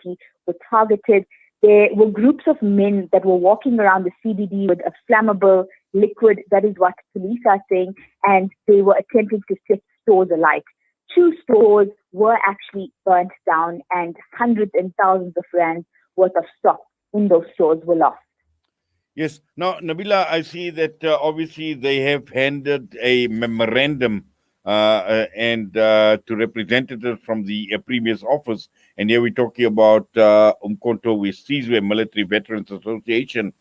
were targeted. There were groups of men that were walking around the CBD with a flammable liquid, that is what police are saying, and they were attempting to set stores alight. 2 stores were actually burnt down, and hundreds and thousands of rands worth of stock in those stores were lost. Yes. Now, Nabeelah, I see that obviously they have handed a memorandum and to representatives from the previous office. And here we're talking about Umkhonto we Sizwe Military Veterans Association.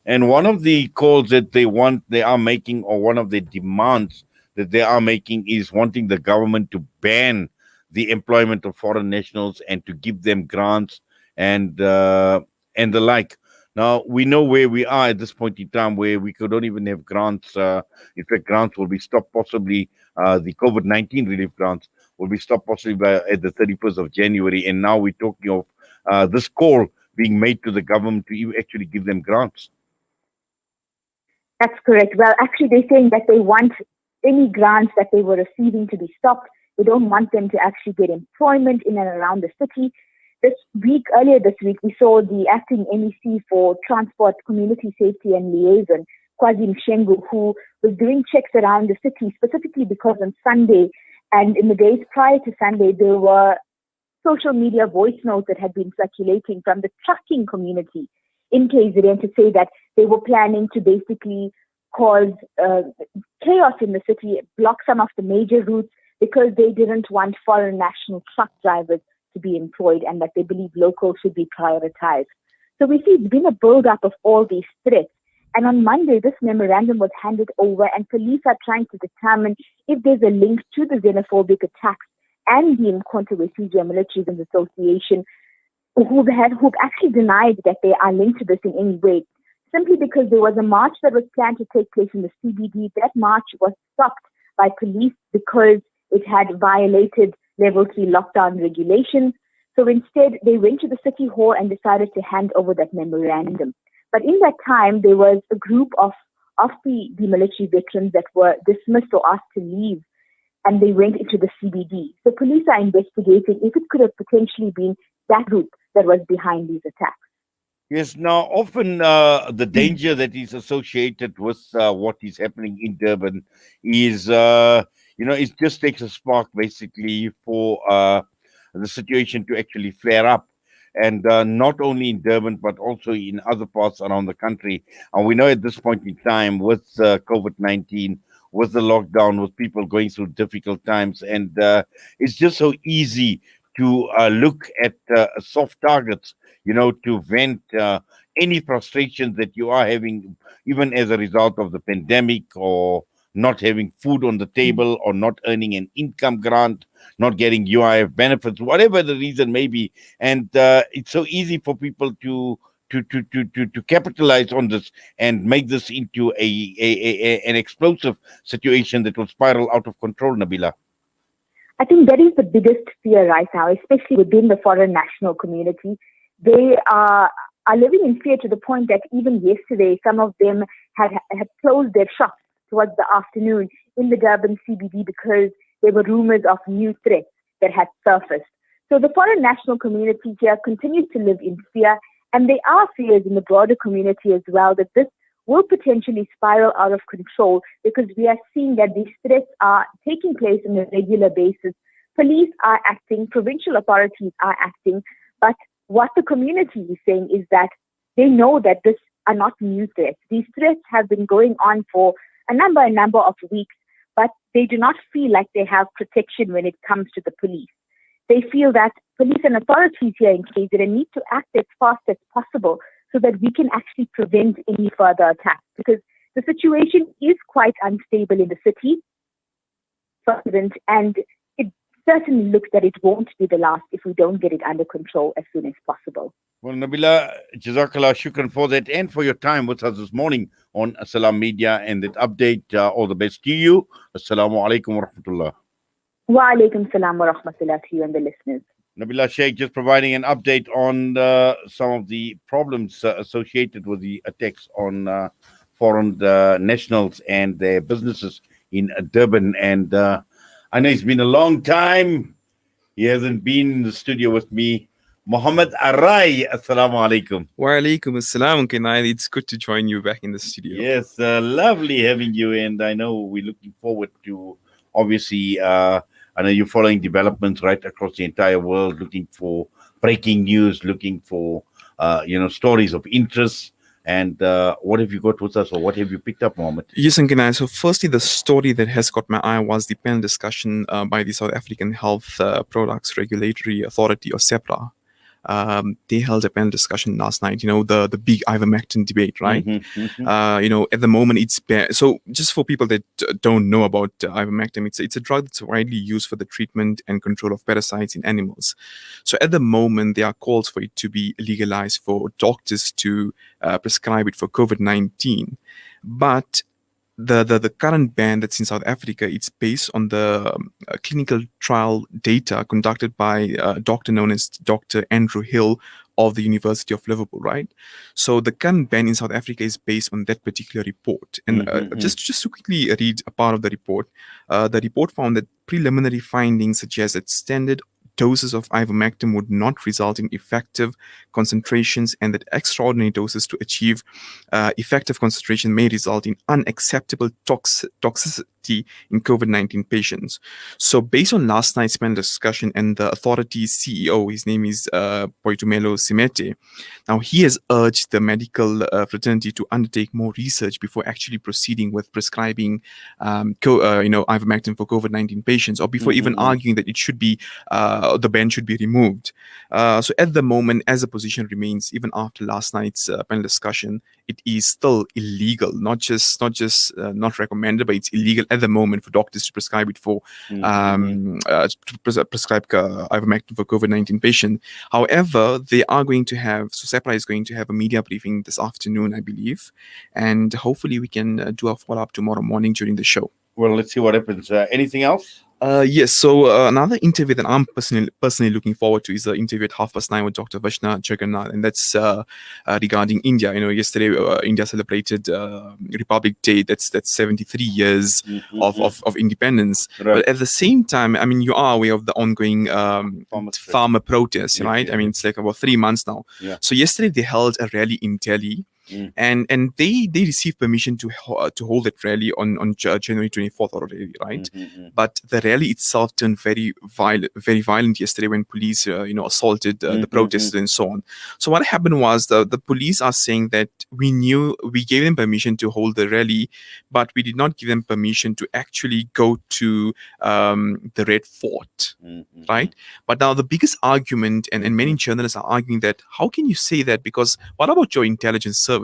And one of the calls that they are making, or one of the demands that they are making, is wanting the government to ban the employment of foreign nationals and to give them grants and the like. Now, we know where we are at this point in time, where we don't even have grants. In fact, grants will be stopped possibly. The COVID-19 relief grants will be stopped possibly at the 31st of January. And now we're talking of this call being made to the government to actually give them grants. That's correct. Well, actually, they're saying that they want any grants that they were receiving to be stopped. They don't want them to actually get employment in and around the city. Earlier this week, we saw the acting MEC for Transport, Community Safety and Liaison, Kwazim Shengu, who was doing checks around the city, specifically because on Sunday and in the days prior to Sunday, there were social media voice notes that had been circulating from the trucking community in KZN to say that they were planning to basically cause chaos in the city, block some of the major routes because they didn't want foreign national truck drivers to be employed, and that they believe locals should be prioritized. So we see it's been a build-up of all these threats. And on Monday, this memorandum was handed over, and police are trying to determine if there's a link to the xenophobic attacks and the Umkhonto we Sizwe Military Association, who've actually denied that they are linked to this in any way, simply because there was a march that was planned to take place in the CBD. That march was stopped by police because it had violated Level 3 lockdown regulations. So instead, they went to the city hall and decided to hand over that memorandum. But in that time, there was a group of the military veterans that were dismissed or asked to leave, and they went into the CBD. So police are investigating if it could have potentially been that group that was behind these attacks. Yes. Now, often the danger that is associated with what is happening in Durban is, it just takes a spark basically for the situation to actually flare up. And not only in Durban, but also in other parts around the country. And we know at this point in time with COVID-19, with the lockdown, with people going through difficult times, and it's just so easy to look at soft targets, to vent any frustrations that you are having, even as a result of the pandemic, or not having food on the table, or not earning an income grant, not getting UIF benefits, whatever the reason may be. And it's so easy for people to capitalize on this and make this into an explosive situation that will spiral out of control, Nabeelah. I think that is the biggest fear right now, especially within the foreign national community. They are living in fear to the point that even yesterday, some of them had closed their shops towards the afternoon in the Durban CBD because there were rumors of new threats that had surfaced. So the foreign national community here continues to live in fear, and there are fears in the broader community as well that this will potentially spiral out of control, because we are seeing that these threats are taking place on a regular basis. Police are acting, provincial authorities are acting, but what the community is saying is that they know that these are not new threats. These threats have been going on for a number of weeks, but they do not feel like they have protection when it comes to the police. They feel that police and authorities here in KZN need to act as fast as possible so that we can actually prevent any further attacks, because the situation is quite unstable in the city, and it certainly looks that it won't be the last if we don't get it under control as soon as possible. Well, Nabeelah, Jazakallah shukran for that and for your time with us this morning on Assalam Media and that update. All the best to you. Assalamu alaikum wa rahmatullah. Wa alaikum salam wa rahmatullah to you and the listeners. Nabeelah Shaikh just providing an update on some of the problems associated with the attacks on foreign nationals and their businesses in Durban. And I know it's been a long time. He hasn't been in the studio with me Muhammad Arai. Assalamu alaikum. Wa alaikum assalam, Kenai. It's good to join you back in the studio. Yes, lovely having you, and I know we're looking forward to obviously. I know you're following developments right across the entire world, looking for breaking news, looking for stories of interest. And what have you got with us, or what have you picked up, Mohammed? Yes, and Kenai. So, firstly, the story that has got my eye was the panel discussion by the South African Health Products Regulatory Authority, or SEPRA. They held a panel discussion last night. The big ivermectin debate, right? At the moment it's so just for people that don't know about ivermectin, it's a drug that's widely used for the treatment and control of parasites in animals. So at the moment there are calls for it to be legalized for doctors to prescribe it for COVID-19, but the current ban that's in South Africa, it's based on the clinical trial data conducted by a doctor known as Dr. Andrew Hill of the University of Liverpool, right? So the current ban in South Africa is based on that particular report. And just to quickly read a part of the report found that preliminary findings suggest that standard doses of ivermectin would not result in effective concentrations, and that extraordinary doses to achieve effective concentration may result in unacceptable toxicity in COVID-19 patients. So based on last night's panel discussion and the authority's CEO, his name is Boitumelo Simete, now he has urged the medical fraternity to undertake more research before actually proceeding with prescribing ivermectin for COVID-19 patients, or before even arguing that it should be the ban should be removed. So at the moment, as the position remains, even after last night's panel discussion, it is still illegal. Not just not recommended, but it's illegal at the moment for doctors to prescribe it for prescribe ivermectin for COVID-19 patient. However, they are going to have, so SEPRA is going to have a media briefing this afternoon, I believe, and hopefully we can do a follow up tomorrow morning during the show. Well, let's see what happens. Anything else? Yes, so another interview that I'm personally looking forward to is the interview at 9:30 with Dr. Vashna Jagannath, and that's regarding India. Yesterday India celebrated Republic Day. That's 73 years of independence. Right. But at the same time, I mean, you are aware of the ongoing farmer protests, right? I mean, it's like about 3 months now. Yeah. So yesterday they held a rally in Delhi. And they received permission to hold that rally on January 24th already, right? But the rally itself turned very violent yesterday when police assaulted the protesters and so on. So what happened was the police are saying that we gave them permission to hold the rally, but we did not give them permission to actually go to the Red Fort, right? But now the biggest argument, and many journalists are arguing that, how can you say that? Because what about your intelligence service?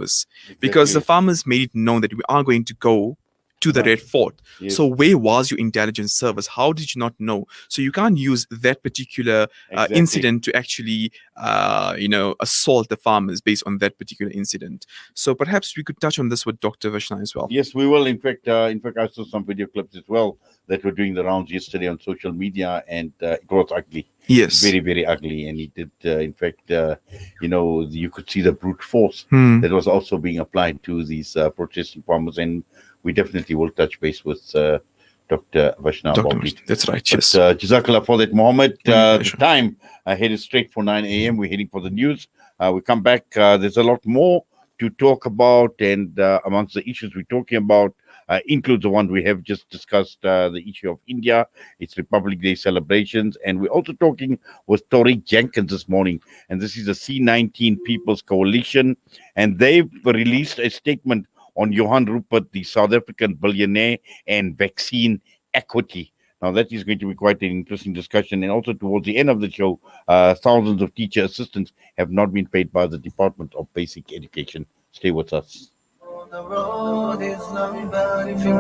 Because the farmers made it known that we are going to go to the Red Fort. Yes. So where was your intelligence service? How did you not know? So you can't use that particular incident to actually assault the farmers based on that particular incident. So perhaps we could touch on this with Dr. Vashna as well. Yes, we will. In fact, I saw some video clips as well that were doing the rounds yesterday on social media, and it was ugly. Yes. Very, very ugly. And he did, in fact, you could see the brute force that was also being applied to these protesting farmers. And we definitely will touch base with Dr. Vashna about it. That's right, But, yes. Jazakallah for that, Mohammed. The time headed straight for 9 a.m. We're heading for the news. We come back. There's a lot more to talk about, and amongst the issues we're talking about includes the one we have just discussed, the issue of India, its Republic Day celebrations, and we're also talking with Tariq Jenkins this morning, and this is the C19 People's Coalition, and they've released a statement on Johan Rupert, the South African billionaire, and vaccine equity. Now, that is going to be quite an interesting discussion. And also towards the end of the show, thousands of teacher assistants have not been paid by the Department of Basic Education. Stay with us. The road is long, but if you